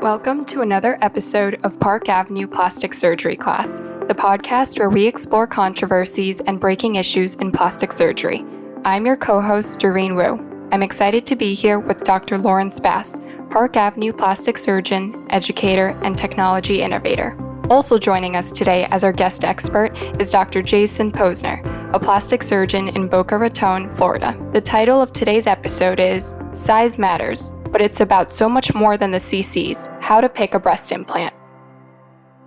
Welcome to another episode of Park Avenue Plastic Surgery Class, the podcast where we explore controversies and breaking issues in plastic surgery. I'm your co-host, Doreen Wu. I'm excited to be here with Dr. Lawrence Bass, Park Avenue plastic surgeon, educator, and technology innovator. Also joining us today as our guest expert is Dr. Jason Pozner, a plastic surgeon in Boca Raton, Florida. The title of today's episode is Size Matters, but it's about so much more than the CCs, how to pick a breast implant.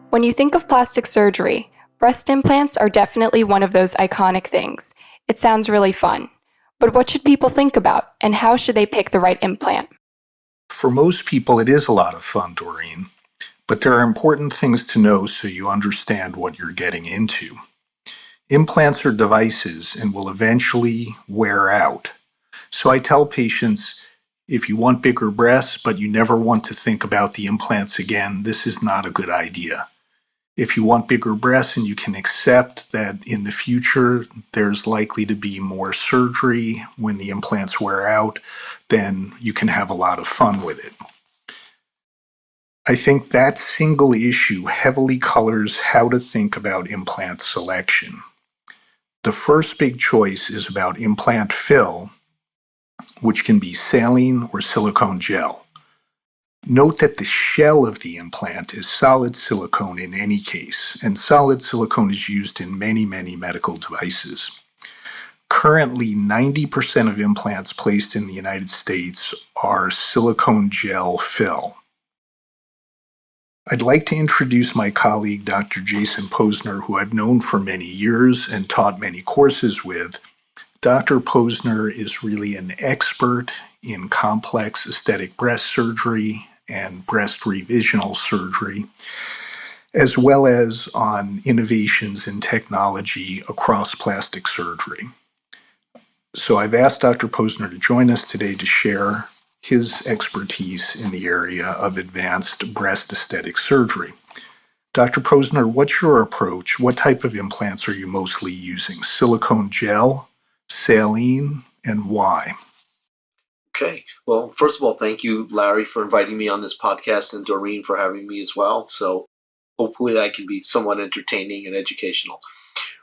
When you think of plastic surgery, breast implants are definitely one of those iconic things. It sounds really fun. But what should people think about, and how should they pick the right implant? For most people, it is a lot of fun, Doreen, but there are important things to know so you understand what you're getting into. Implants are devices and will eventually wear out. So I tell patients, if you want bigger breasts, but you never want to think about the implants again, this is not a good idea. If you want bigger breasts and you can accept that in the future there's likely to be more surgery when the implants wear out, then you can have a lot of fun with it. I think that single issue heavily colors how to think about implant selection. The first big choice is about implant fill, which can be saline or silicone gel. Note that the shell of the implant is solid silicone in any case, and solid silicone is used in many medical devices. Currently, 90% of implants placed in the United States are silicone gel fill. I'd like to introduce my colleague, Dr. Jason Pozner, who I've known for many years and taught many courses with. Dr. Pozner is really an expert in complex aesthetic breast surgery and breast revisional surgery, as well as on innovations in technology across plastic surgery. So I've asked Dr. Pozner to join us today to share his expertise in the area of advanced breast aesthetic surgery. Dr. Pozner, what's your approach? What type of implants are you mostly using? Silicone gel, saline, and why? Okay. Well, first of all, thank you, Larry, for inviting me on this podcast, and Doreen for having me as well. So hopefully I can be somewhat entertaining and educational.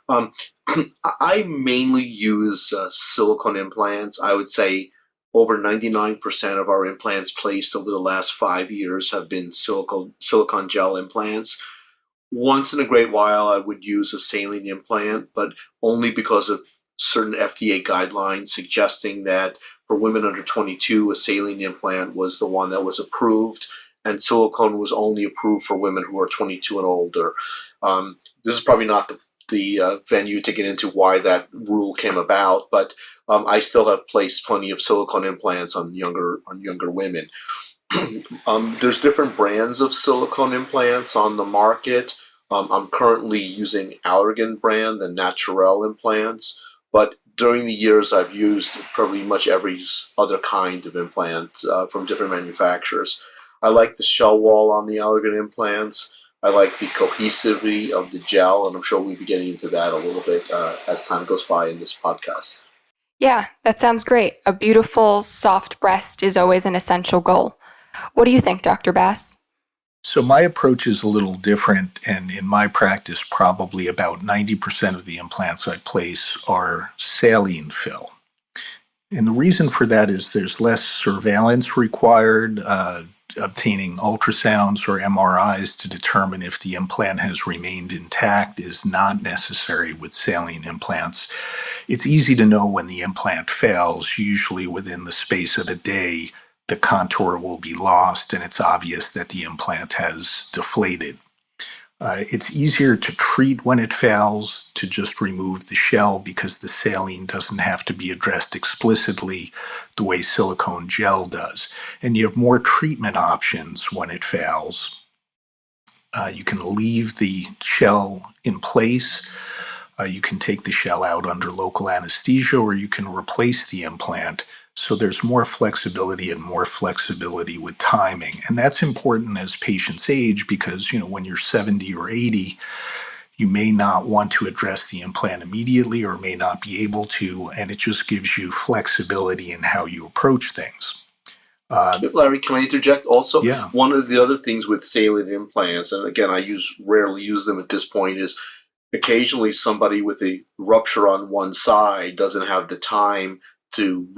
I mainly use silicone implants. I would say over 99% of our implants placed over the last 5 years have been silicone gel implants. Once in a great while, I would use a saline implant, but only because of certain FDA guidelines suggesting that for women under 22, a saline implant was the one that was approved, and silicone was only approved for women who are 22 and older. This is probably not the venue to get into why that rule came about, but I still have placed plenty of silicone implants on younger women. There's different brands of silicone implants on the market. I'm currently using Allergan brand, the Naturel implants, but during the years I've used pretty much every other kind of implant from different manufacturers. I like the shell wall on the Allergan implants. I like the cohesivity of the gel, and I'm sure we'll be getting into that a little bit as time goes by in this podcast. Yeah, that sounds great. A beautiful, soft breast is always an essential goal. What do you think, Dr. Bass? So my approach is a little different, and in my practice, probably about 90% of the implants I place are saline fill. And the reason for that is there's less surveillance required, obtaining ultrasounds or MRIs to determine if the implant has remained intact is not necessary with saline implants. It's easy to know when the implant fails, usually within the space of a day. The contour will be lost, and it's obvious that the implant has deflated. It's easier to treat when it fails, to just remove the shell, because the saline doesn't have to be addressed explicitly the way silicone gel does. And you have more treatment options when it fails. You can leave the shell in place. You can take the shell out under local anesthesia, or you can replace the implant. So there's more flexibility with timing. And that's important as patients age because, when you're 70 or 80, you may not want to address the implant immediately or may not be able to, and it just gives you flexibility in how you approach things. Larry, can I interject also? Yeah. One of the other things with saline implants, and again, I rarely use them at this point, is occasionally somebody with a rupture on one side doesn't have the time to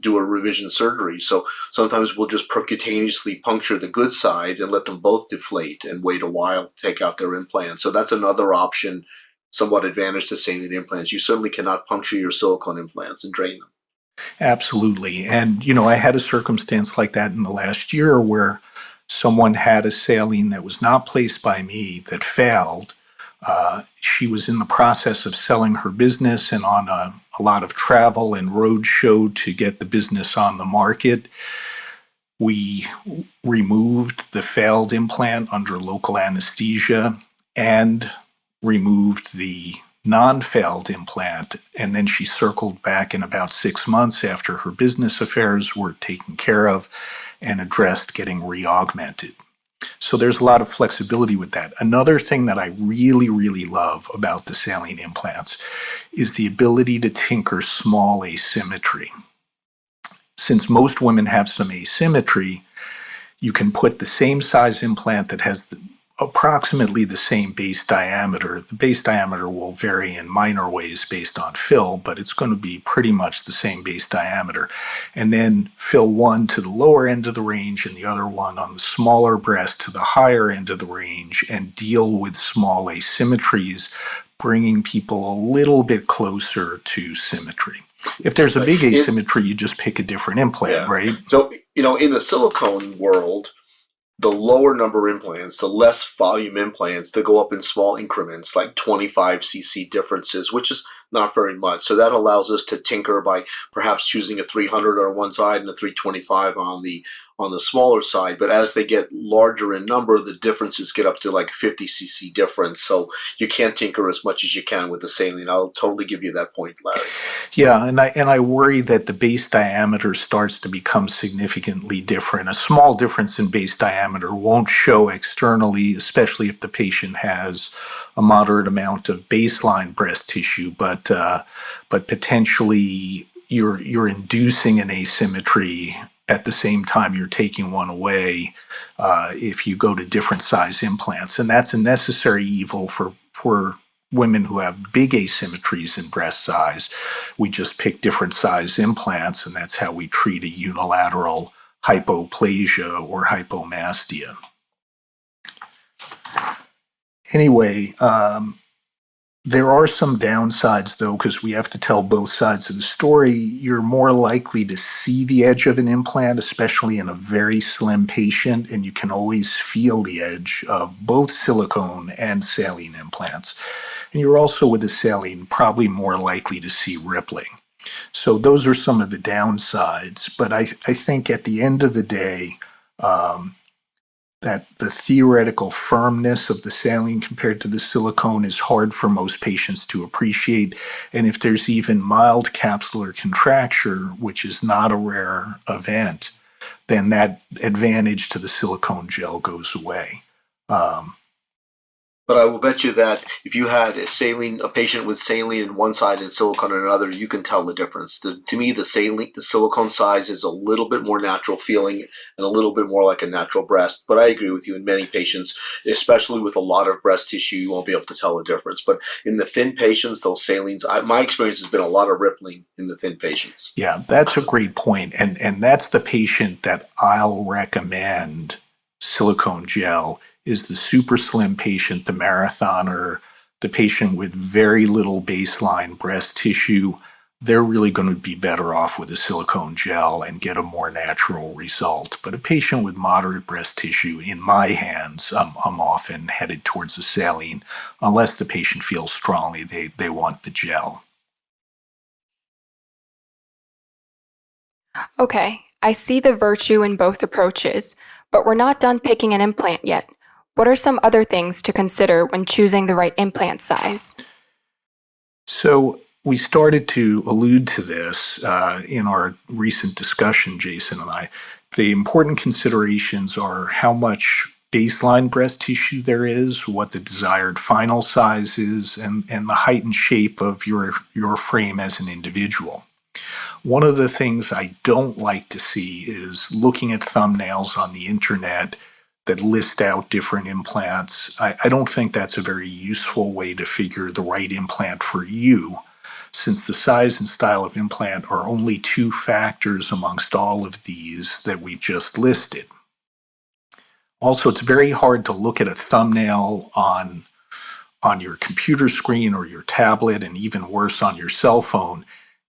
do a revision surgery. So sometimes we'll just percutaneously puncture the good side and let them both deflate and wait a while to take out their implant. So that's another option, somewhat advantage to saline implants. You certainly cannot puncture your silicone implants and drain them. Absolutely. And, I had a circumstance like that in the last year where someone had a saline that was not placed by me that failed. She was in the process of selling her business and on a lot of travel and road show to get the business on the market. We removed the failed implant under local anesthesia and removed the non-failed implant, and then she circled back in about 6 months after her business affairs were taken care of and addressed getting re-augmented. So there's a lot of flexibility with that. Another thing that I really, really love about the saline implants is the ability to tinker small asymmetry. Since most women have some asymmetry, you can put the same size implant that has approximately the same base diameter. The base diameter will vary in minor ways based on fill, but it's going to be pretty much the same base diameter. And then fill one to the lower end of the range and the other one on the smaller breast to the higher end of the range and deal with small asymmetries, bringing people a little bit closer to symmetry. If there's a big asymmetry, you just pick a different implant, right? So, in the silicone world, the lower number implants, the less volume implants, they go up in small increments, like 25 cc differences, which is not very much. So that allows us to tinker by perhaps choosing a 300 on one side and a 325 on the smaller side. But as they get larger in number, the differences get up to like 50 cc difference. So you can't tinker as much as you can with the saline. I'll totally give you that point, Larry. Yeah, and I worry that the base diameter starts to become significantly different. A small difference in base diameter won't show externally, especially if the patient has a moderate amount of baseline breast tissue, but potentially you're inducing an asymmetry at the same time you're taking one away if you go to different size implants, and that's a necessary evil for women who have big asymmetries in breast size. We just pick different size implants, and that's how we treat a unilateral hypoplasia or hypomastia. Anyway, there are some downsides, though, because we have to tell both sides of the story. You're more likely to see the edge of an implant, especially in a very slim patient, and you can always feel the edge of both silicone and saline implants. And you're also, with a saline, probably more likely to see rippling. So those are some of the downsides. But I think at the end of the day, that the theoretical firmness of the saline compared to the silicone is hard for most patients to appreciate. And if there's even mild capsular contracture, which is not a rare event, then that advantage to the silicone gel goes away. But I will bet you that if you had a patient with saline on one side and silicone on another, you can tell the difference. To me, the silicone size is a little bit more natural feeling and a little bit more like a natural breast. But I agree with you, in many patients, especially with a lot of breast tissue, you won't be able to tell the difference. But in the thin patients, those salines, my experience has been a lot of rippling in the thin patients. Yeah, that's a great point. And that's the patient that I'll recommend silicone gel, is the super slim patient, the marathoner, the patient with very little baseline breast tissue. They're really going to be better off with a silicone gel and get a more natural result. But a patient with moderate breast tissue, in my hands, I'm often headed towards a saline, unless the patient feels strongly they want the gel. Okay, I see the virtue in both approaches, but we're not done picking an implant yet. What are some other things to consider when choosing the right implant size? So we started to allude to this in our recent discussion, Jason and I. The important considerations are how much baseline breast tissue there is, what the desired final size is, and the height and shape of your frame as an individual. One of the things I don't like to see is looking at thumbnails on the internet that list out different implants. I don't think that's a very useful way to figure the right implant for you, since the size and style of implant are only two factors amongst all of these that we just listed. Also, it's very hard to look at a thumbnail on your computer screen or your tablet, and even worse on your cell phone,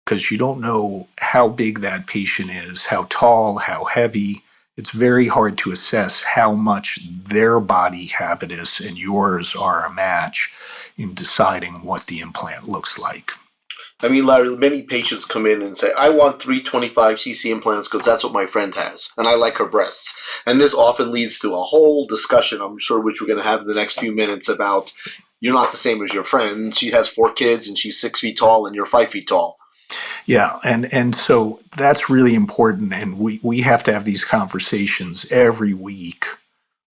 because you don't know how big that patient is, how tall, how heavy. It's very hard to assess how much their body habitus and yours are a match in deciding what the implant looks like. I mean, Larry, many patients come in and say, I want 325cc implants because that's what my friend has, and I like her breasts. And this often leads to a whole discussion, I'm sure, which we're going to have in the next few minutes about you're not the same as your friend. She has 4 kids and she's 6 feet tall and you're 5 feet tall. Yeah, and so that's really important, and we have to have these conversations every week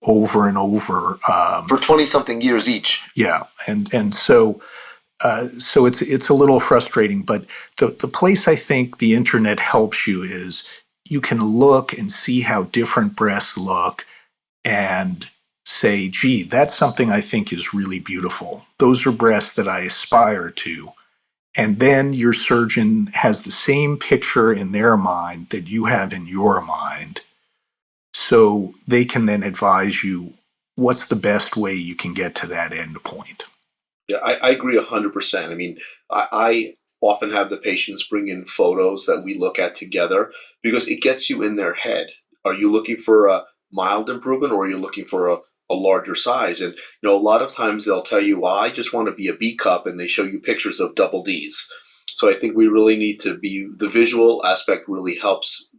over and over. For 20-something years each. Yeah, and so it's a little frustrating, but the place I think the internet helps you is you can look and see how different breasts look and say, gee, that's something I think is really beautiful. Those are breasts that I aspire to. And then your surgeon has the same picture in their mind that you have in your mind. So they can then advise you what's the best way you can get to that end point. Yeah, I agree 100%. I mean, I often have the patients bring in photos that we look at together because it gets you in their head. Are you looking for a mild improvement, or are you looking for a larger size? And a lot of times they'll tell you, well, I just want to be a B cup, and they show you pictures of double Ds. So I think we really need to the visual aspect really helps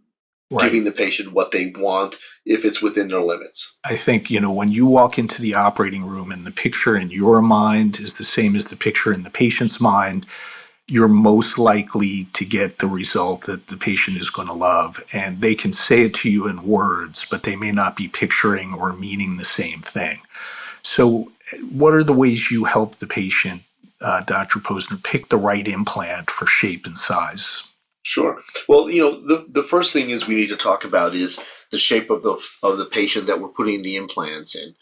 giving the patient what they want if it's within their limits. I think, when you walk into the operating room and the picture in your mind is the same as the picture in the patient's mind, you're most likely to get the result that the patient is going to love. And they can say it to you in words, but they may not be picturing or meaning the same thing. So what are the ways you help the patient, Dr. Pozner, pick the right implant for shape and size? Sure. Well, the first thing is we need to talk about is the shape of the patient that we're putting the implants in.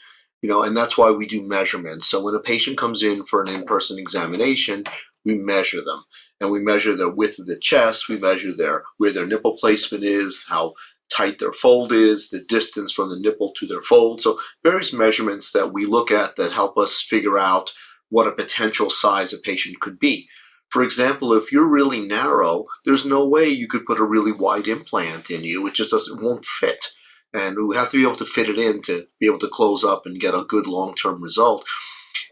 And that's why we do measurements. So when a patient comes in for an in-person examination, we measure them, and we measure their width of the chest. We measure where their nipple placement is, how tight their fold is, the distance from the nipple to their fold. So various measurements that we look at that help us figure out what a potential size a patient could be. For example, if you're really narrow, there's no way you could put a really wide implant in you. It just won't fit. And we have to be able to fit it in to be able to close up and get a good long-term result.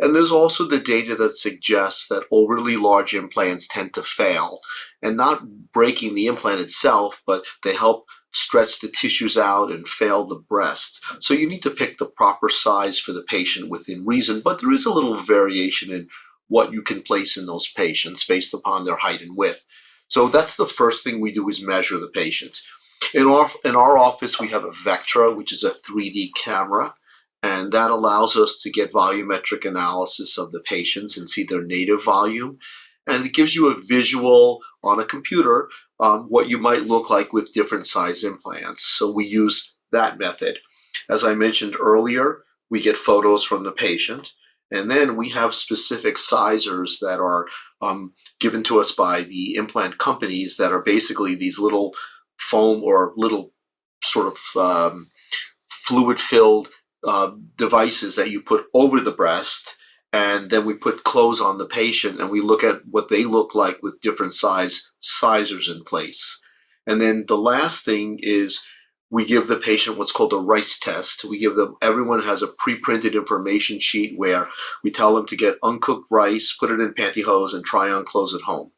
And there's also the data that suggests that overly large implants tend to fail, and not breaking the implant itself, but they help stretch the tissues out and fail the breast. So you need to pick the proper size for the patient within reason, but there is a little variation in what you can place in those patients based upon their height and width. So that's the first thing we do, is measure the patient. In our office, we have a Vectra, which is a 3D camera, and that allows us to get volumetric analysis of the patients and see their native volume. And it gives you a visual on a computer what you might look like with different size implants. So we use that method. As I mentioned earlier, we get photos from the patient, and then we have specific sizers that are given to us by the implant companies that are basically these little foam or little sort of fluid-filled devices that you put over the breast, and then we put clothes on the patient and we look at what they look like with different sizers in place. And then the last thing is we give the patient what's called a rice test. Everyone has a pre-printed information sheet where we tell them to get uncooked rice, put it in pantyhose, and try on clothes at home,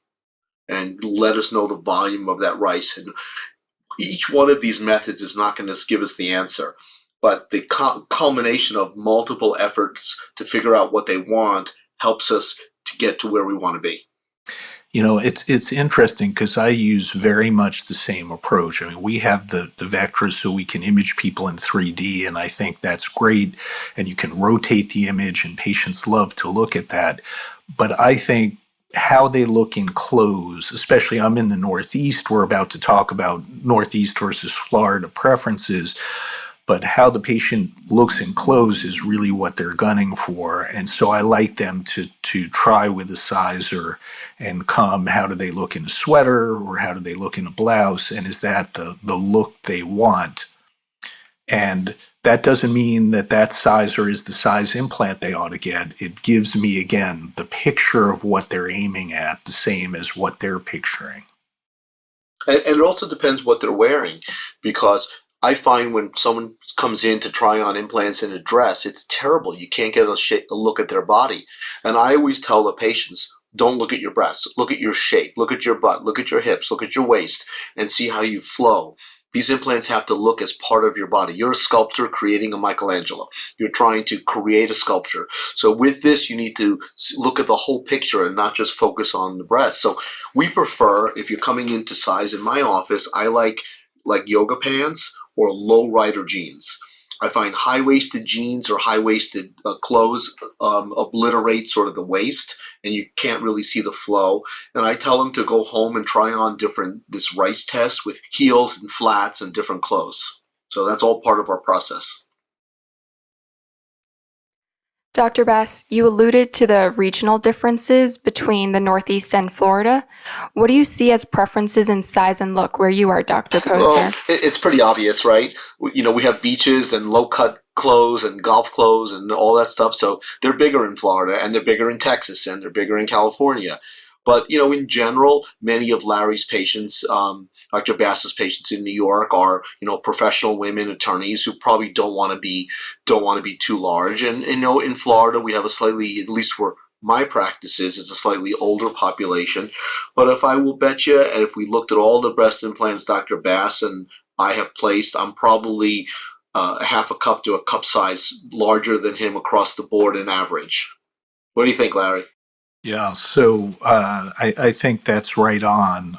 and let us know the volume of that rice. And each one of these methods is not going to give us the answer, but the culmination of multiple efforts to figure out what they want helps us to get to where we want to be. It's interesting because I use very much the same approach. I mean, we have the Vectras so we can image people in 3D, and I think that's great. And you can rotate the image, and patients love to look at that. But I think how they look in clothes, especially I'm in the Northeast. We're about to talk about Northeast versus Florida preferences, but how the patient looks in clothes is really what they're gunning for. And so I like them to try with a sizer and come, how do they look in a sweater or how do they look in a blouse? And is that the look they want? And that doesn't mean that that sizer is the size implant they ought to get. It gives me, again, the picture of what they're aiming at, the same as what they're picturing. And it also depends what they're wearing, because I find when someone comes in to try on implants in a dress, it's terrible. You can't get a look at their body. And I always tell the patients, don't look at your breasts. Look at your shape. Look at your butt. Look at your hips. Look at your waist and see how you flow. These implants have to look as part of your body. You're a sculptor creating a Michelangelo. You're trying to create a sculpture. So with this, you need to look at the whole picture and not just focus on the breast. So we prefer, if you're coming into size in my office, I like yoga pants or low rider jeans. I find high-waisted jeans or high-waisted clothes obliterate sort of the waist, and you can't really see the flow. And I tell them to go home and try on this rice test with heels and flats and different clothes. So that's all part of our process. Dr. Bass, you alluded to the regional differences between the Northeast and Florida. What do you see as preferences in size and look where you are, Dr. Pozner? Well, it's pretty obvious, right? You know, we have beaches and low-cut clothes and golf clothes and all that stuff. So they're bigger in Florida, and they're bigger in Texas, and they're bigger in California. But, you know, in general, many of Larry's patients, Dr. Bass's patients in New York are, you know, professional women attorneys who probably don't want to be too large. And, you know, in Florida, we have a slightly, at least where my practice is a slightly older population. But if I will bet you, if we looked at all the breast implants Dr. Bass and I have placed, I'm probably a half a cup to a cup size larger than him across the board in average. What do you think, Larry? Yeah, so I think that's right on.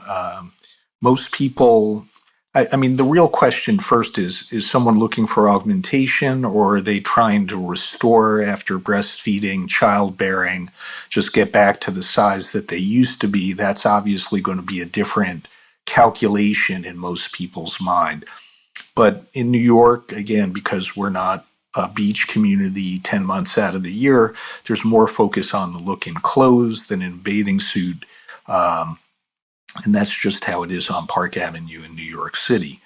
Most people, I mean, the real question first is someone looking for augmentation, or are they trying to restore after breastfeeding, childbearing, just get back to the size that they used to be? That's obviously going to be a different calculation in most people's mind. But in New York, again, because we're not a beach community 10 months out of the year, there's more focus on the look in clothes than in a bathing suit. And that's just how it is on Park Avenue in New York City.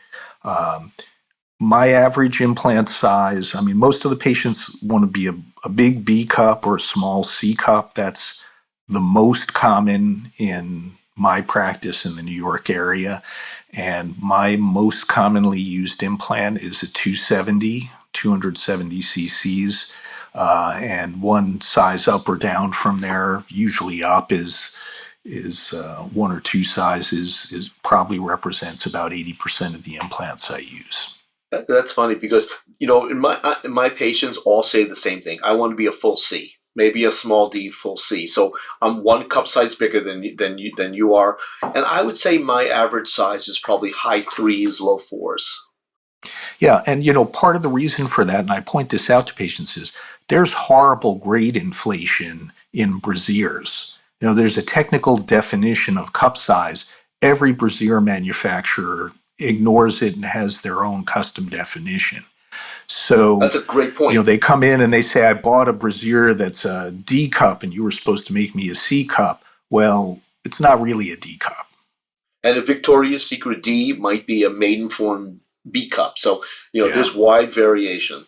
My average implant size, I mean, most of the patients want to be a big B cup or a small C cup. That's the most common in my practice in the New York area. And my most commonly used implant is a 270 cc's. And one size up or down from there, usually up is one or two sizes, is probably represents about 80% of the implants I use. That's funny because, you know, in my patients all say the same thing. I want to be a full C, maybe a small D, full C. So I'm one cup size bigger than you are, and I would say my average size is probably high threes, low fours. Yeah, and you know, part of the reason for that, and I point this out to patients, is there's horrible grade inflation in brassieres. You know, there's a technical definition of cup size. Every brassiere manufacturer ignores it and has their own custom definition. So That's a great point. you know, they come in and they say, I bought a brassiere that's a D cup and you were supposed to make me a C cup. Well, it's not really a D cup. And a Victoria's Secret D might be a Maidenform B cup. So, you know, Yeah. there's wide variation.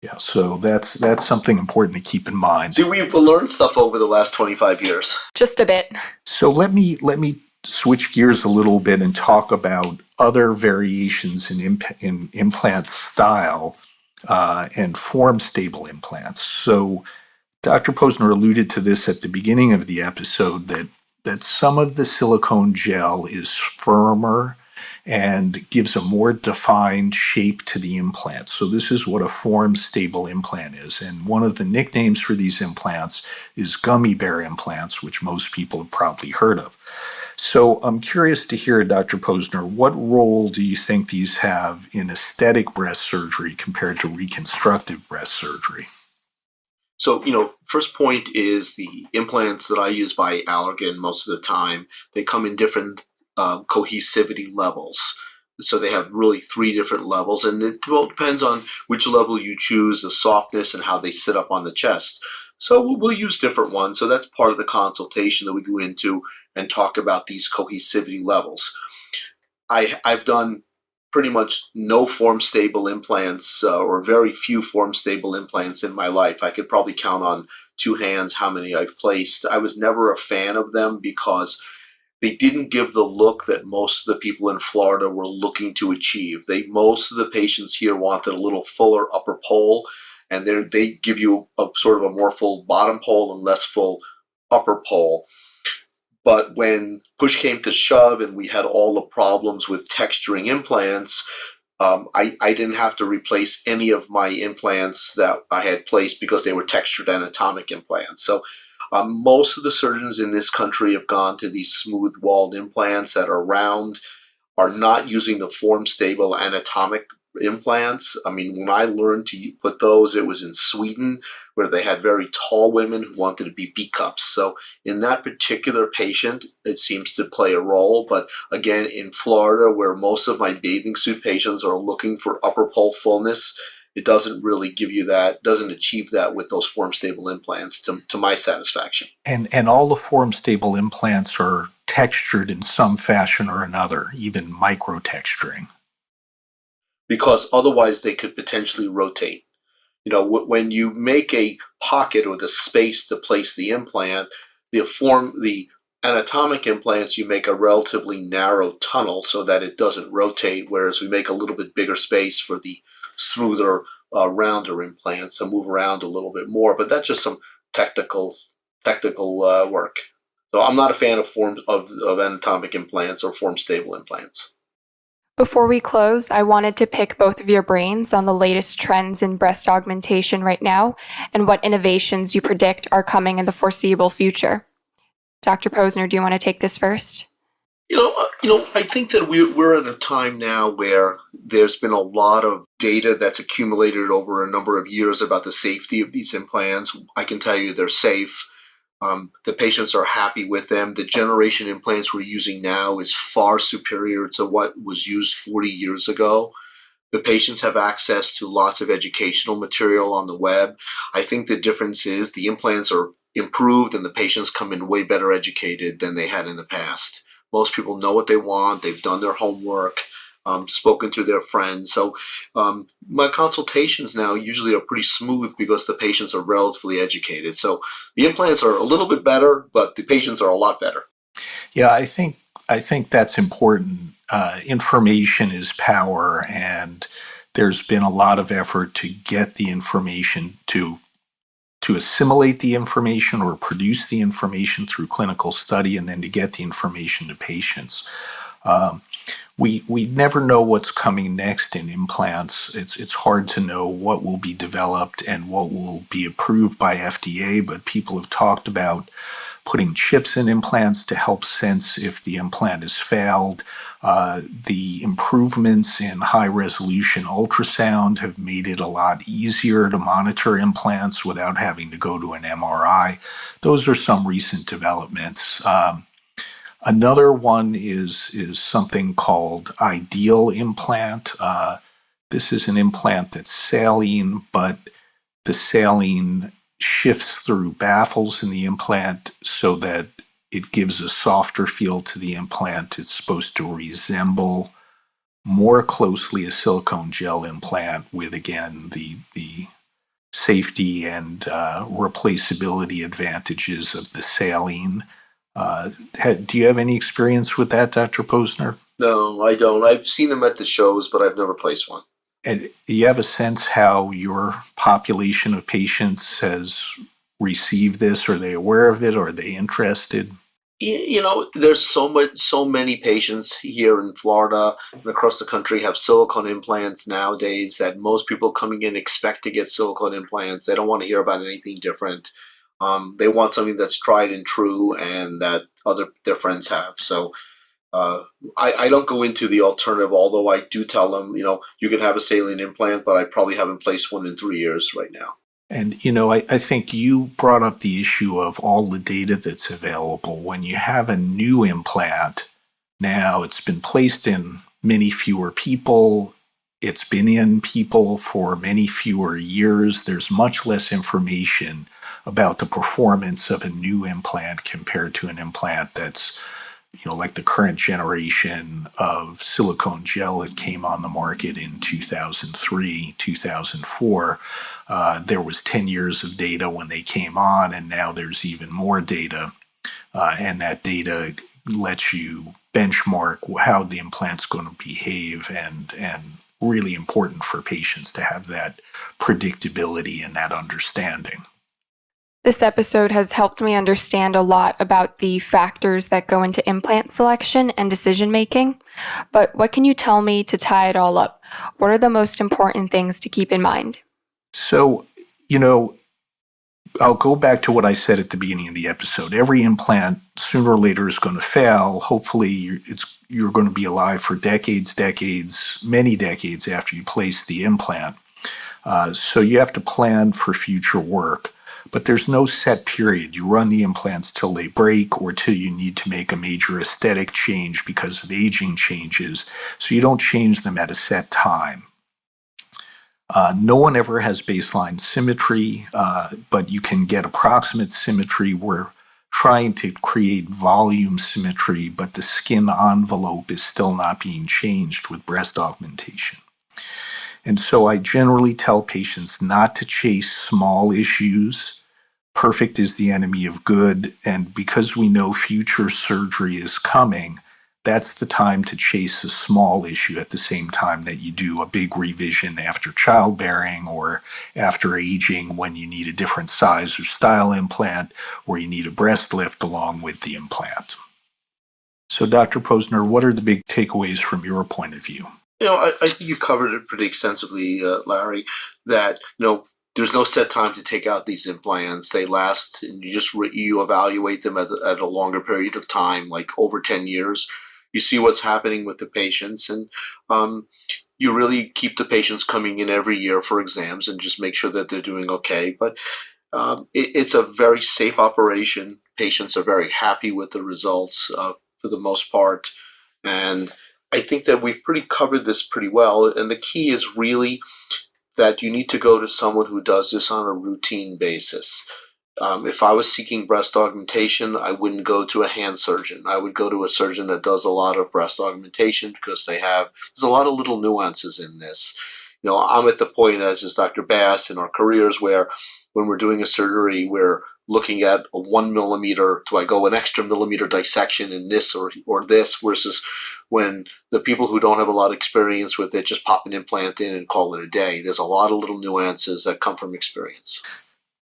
Yeah, so that's something important to keep in mind. See, we've learned stuff over the last 25 years. Just a bit. So let me switch gears a little bit and talk about other variations in implant style and form stable implants. So Dr. Pozner alluded to this at the beginning of the episode that some of the silicone gel is firmer and gives a more defined shape to the implant. So this is what a form stable implant is. And one of the nicknames for these implants is gummy bear implants, which most people have probably heard of. So I'm curious to hear, Dr. Pozner, what role do you think these have in aesthetic breast surgery compared to reconstructive breast surgery? So, first point is the implants that I use by Allergan most of the time, they come in different cohesivity levels. So they have really three different levels, and it well depends on which level you choose, the softness, and how they sit up on the chest. So we'll use different ones. So that's part of the consultation that we go into and talk about these cohesivity levels. I've done pretty much no form stable implants or very few form stable implants in my life. I could probably count on two hands how many I've placed. I was never a fan of them because they didn't give the look that most of the people in Florida were looking to achieve. Most of the patients here wanted a little fuller upper pole, and they give you a sort of a more full bottom pole and less full upper pole. But when push came to shove and we had all the problems with texturing implants, I didn't have to replace any of my implants that I had placed because they were textured anatomic implants. So most of the surgeons in this country have gone to these smooth-walled implants that are round, are not using the form-stable anatomic implants. I mean, when I learned to put those, it was in Sweden, where they had very tall women who wanted to be B-cups. So in that particular patient, it seems to play a role. But again, in Florida, where most of my bathing suit patients are looking for upper pole fullness, it doesn't really give you that, doesn't achieve that with those form-stable implants to my satisfaction. And all the form stable implants are textured in some fashion or another, even micro texturing. Because otherwise they could potentially rotate. When you make a pocket or the space to place the implant, the anatomic implants, you make a relatively narrow tunnel so that it doesn't rotate, whereas we make a little bit bigger space for the smoother, rounder implants to move around a little bit more. But that's just some technical work. So I'm not a fan of anatomic implants or form stable implants. Before we close, I wanted to pick both of your brains on the latest trends in breast augmentation right now and what innovations you predict are coming in the foreseeable future. Dr. Pozner, do you want to take this first? I think that we're at a time now where there's been a lot of data that's accumulated over a number of years about the safety of these implants. I can tell you they're safe. The patients are happy with them. The generation implants we're using now is far superior to what was used 40 years ago. The patients have access to lots of educational material on the web. I think the difference is the implants are improved and the patients come in way better educated than they had in the past. Most people know what they want. They've done their homework, spoken to their friends. So my consultations now usually are pretty smooth because the patients are relatively educated. So the implants are a little bit better, but the patients are a lot better. Yeah, I think that's important. Information is power, and there's been a lot of effort to get the information to assimilate the information or produce the information through clinical study, and then to get the information to patients. We never know what's coming next in implants. It's hard to know what will be developed and what will be approved by FDA, but people have talked about putting chips in implants to help sense if the implant has failed. The improvements in high-resolution ultrasound have made it a lot easier to monitor implants without having to go to an MRI. Those are some recent developments. Another one is something called ideal implant. This is an implant that's saline, but the saline shifts through baffles in the implant so that it gives a softer feel to the implant. It's supposed to resemble more closely a silicone gel implant with, again, the safety and replaceability advantages of the saline. Do you have any experience with that, Dr. Pozner? No, I don't. I've seen them at the shows, but I've never placed one. And you have a sense how your population of patients has received this? Are they aware of it? Are they interested? There's so many patients here in Florida and across the country have silicone implants nowadays that most people coming in expect to get silicone implants. They don't want to hear about anything different. They want something that's tried and true and that their friends have. So I don't go into the alternative, although I do tell them, you can have a saline implant, but I probably haven't placed one in 3 years right now. And, I think you brought up the issue of all the data that's available. When you have a new implant, now it's been placed in many fewer people. It's been in people for many fewer years. There's much less information about the performance of a new implant compared to an implant that's, like the current generation of silicone gel that came on the market in 2003, 2004. There was 10 years of data when they came on, and now there's even more data. And that data lets you benchmark how the implant's going to behave, and really important for patients to have that predictability and that understanding. This episode has helped me understand a lot about the factors that go into implant selection and decision making. But what can you tell me to tie it all up? What are the most important things to keep in mind? So, I'll go back to what I said at the beginning of the episode. Every implant, sooner or later, is going to fail. Hopefully, you're going to be alive for decades, many decades after you place the implant. So you have to plan for future work. But there's no set period. You run the implants till they break or till you need to make a major aesthetic change because of aging changes. So you don't change them at a set time. No one ever has baseline symmetry, but you can get approximate symmetry. We're trying to create volume symmetry, but the skin envelope is still not being changed with breast augmentation. And so I generally tell patients not to chase small issues. Perfect is the enemy of good. And because we know future surgery is coming, that's the time to chase a small issue at the same time that you do a big revision after childbearing or after aging, when you need a different size or style implant, or you need a breast lift along with the implant. So, Dr. Pozner, what are the big takeaways from your point of view? I think you covered it pretty extensively, Larry, that, there's no set time to take out these implants. They last, and you just you evaluate them at a longer period of time, like over 10 years. You see what's happening with the patients, and you really keep the patients coming in every year for exams and just make sure that they're doing okay. But it's a very safe operation. Patients are very happy with the results for the most part. And I think that we've covered this pretty well. And the key is really that you need to go to someone who does this on a routine basis. If I was seeking breast augmentation, I wouldn't go to a hand surgeon. I would go to a surgeon that does a lot of breast augmentation, because there's a lot of little nuances in this. I'm at the point, as is Dr. Bass, in our careers, where when we're doing a surgery, we're looking at a 1 millimeter, do I go an extra millimeter dissection in this or this, versus when the people who don't have a lot of experience with it just pop an implant in and call it a day. There's a lot of little nuances that come from experience.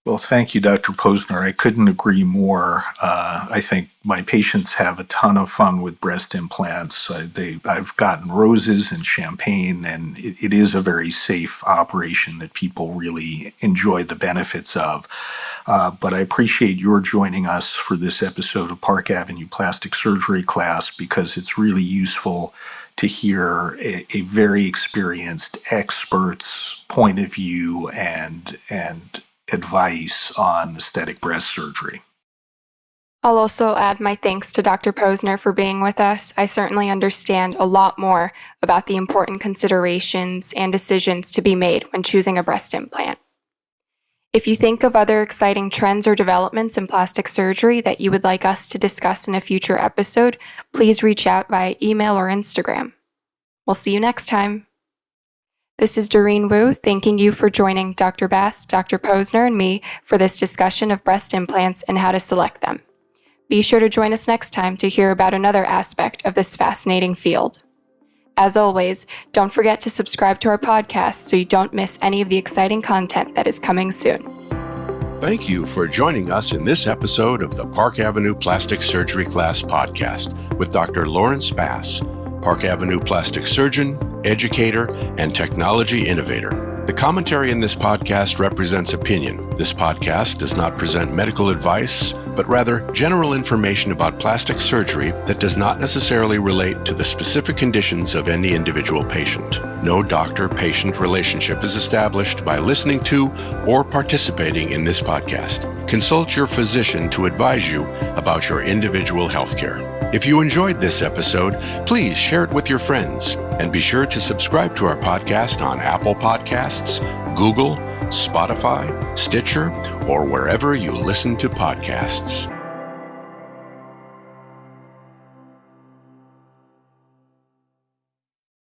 Well, thank you, Dr. Pozner. I couldn't agree more. I think my patients have a ton of fun with breast implants. I've gotten roses and champagne, and it is a very safe operation that people really enjoy the benefits of. But I appreciate your joining us for this episode of Park Avenue Plastic Surgery Class, because it's really useful to hear a very experienced expert's point of view and advice on aesthetic breast surgery. I'll also add my thanks to Dr. Pozner for being with us. I certainly understand a lot more about the important considerations and decisions to be made when choosing a breast implant. If you think of other exciting trends or developments in plastic surgery that you would like us to discuss in a future episode, please reach out via email or Instagram. We'll see you next time. This is Doreen Wu, thanking you for joining Dr. Bass, Dr. Pozner, and me for this discussion of breast implants and how to select them. Be sure to join us next time to hear about another aspect of this fascinating field. As always, don't forget to subscribe to our podcast so you don't miss any of the exciting content that is coming soon. Thank you for joining us in this episode of the Park Avenue Plastic Surgery Class podcast with Dr. Lawrence Bass, Park Avenue plastic surgeon, educator, and technology innovator. The commentary in this podcast represents opinion. This podcast does not present medical advice but rather general information about plastic surgery that does not necessarily relate to the specific conditions of any individual patient. No doctor-patient relationship is established by listening to or participating in this podcast. Consult your physician to advise you about your individual healthcare. If you enjoyed this episode, please share it with your friends and be sure to subscribe to our podcast on Apple Podcasts, Google, Spotify, Stitcher, or wherever you listen to podcasts.